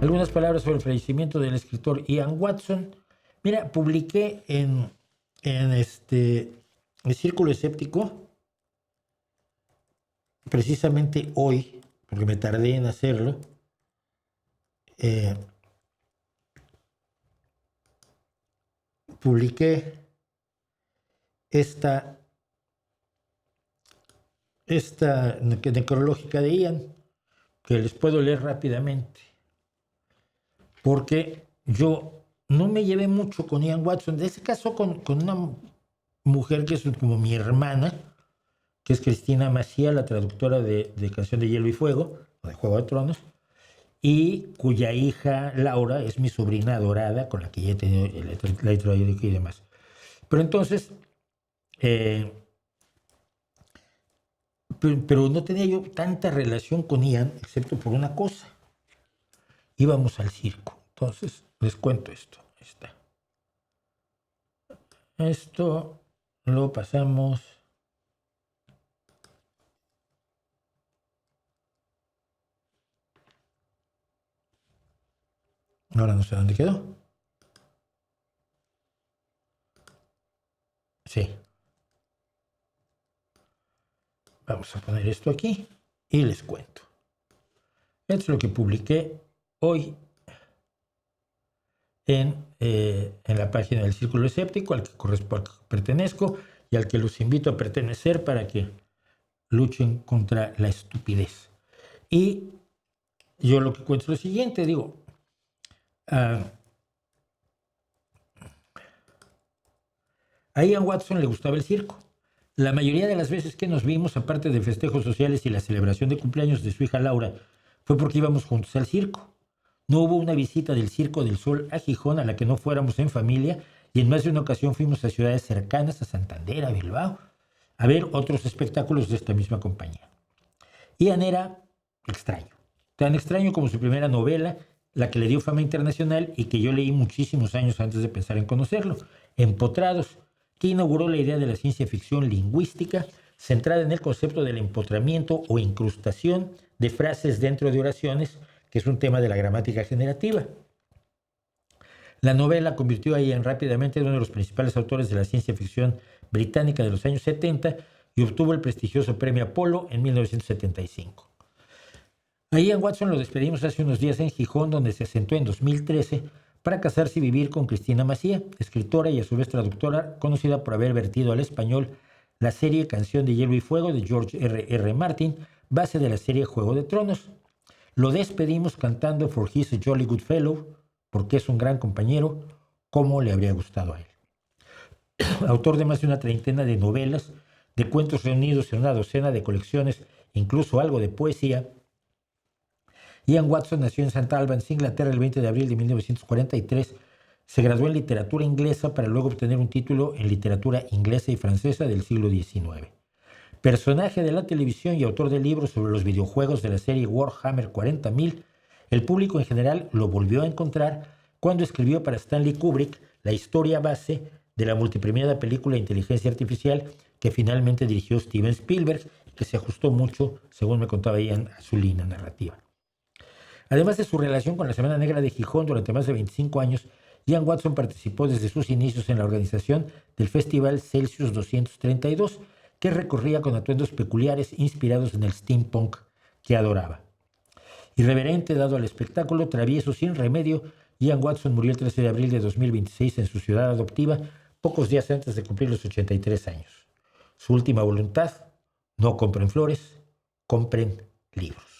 Algunas palabras sobre el fallecimiento del escritor Ian Watson. Mira, publiqué en el Círculo Escéptico, precisamente hoy, porque me tardé en hacerlo, publiqué esta necrológica de Ian, que les puedo leer rápidamente, porque yo no me llevé mucho con Ian Watson. De ese caso con una mujer que es como mi hermana, que es Cristina Macía, la traductora de Canción de Hielo y Fuego, o de Juego de Tronos, y cuya hija Laura es mi sobrina adorada, con la que ya he tenido la introducción y demás. Pero entonces, pero no tenía yo tanta relación con Ian, excepto por una cosa. Íbamos al circo. Entonces, les cuento esto. Ahí está. Esto lo pasamos. Ahora no sé dónde quedó. Sí. Vamos a poner esto aquí y les cuento. Esto es lo que publiqué hoy en la página del Círculo Escéptico, al que pertenezco y al que los invito a pertenecer para que luchen contra la estupidez. Y yo lo que cuento es lo siguiente, digo, a Ian Watson le gustaba el circo. La mayoría de las veces que nos vimos, aparte de festejos sociales y la celebración de cumpleaños de su hija Laura, fue porque íbamos juntos al circo. No hubo una visita del Circo del Sol a Gijón a la que no fuéramos en familia, y en más de una ocasión fuimos a ciudades cercanas, a Santander, a Bilbao, a ver otros espectáculos de esta misma compañía. Ian era extraño, tan extraño como su primera novela, la que le dio fama internacional y que yo leí muchísimos años antes de pensar en conocerlo, Empotrados, que inauguró la idea de la ciencia ficción lingüística centrada en el concepto del empotramiento o incrustación de frases dentro de oraciones, que es un tema de la gramática generativa. La novela convirtió a Ian rápidamente en uno de los principales autores de la ciencia ficción británica de los años 70 y obtuvo el prestigioso premio Apolo en 1975. A Ian Watson lo despedimos hace unos días en Gijón, donde se asentó en 2013 para casarse y vivir con Cristina Macía, escritora y a su vez traductora, conocida por haber vertido al español la serie Canción de Hielo y Fuego de George R.R. Martin, base de la serie Juego de Tronos. Lo despedimos cantando For He's a Jolly Good Fellow, porque es un gran compañero, como le habría gustado a él. Autor de más de una treintena de novelas, de cuentos reunidos en una docena de colecciones, incluso algo de poesía, Ian Watson nació en St. Albans, Inglaterra, el 20 de abril de 1943. Se graduó en literatura inglesa para luego obtener un título en literatura inglesa y francesa del siglo XIX. Personaje de la televisión y autor de libros sobre los videojuegos de la serie Warhammer 40.000, el público en general lo volvió a encontrar cuando escribió para Stanley Kubrick la historia base de la multipremiada película Inteligencia Artificial que finalmente dirigió Steven Spielberg, que se ajustó mucho, según me contaba Ian, a su línea narrativa. Además de su relación con la Semana Negra de Gijón durante más de 25 años, Ian Watson participó desde sus inicios en la organización del Festival Celsius 232, que recorría con atuendos peculiares inspirados en el steampunk que adoraba. Irreverente dado al espectáculo, travieso sin remedio, Ian Watson murió el 13 de abril de 2026 en su ciudad adoptiva, pocos días antes de cumplir los 83 años. Su última voluntad: no compren flores, compren libros.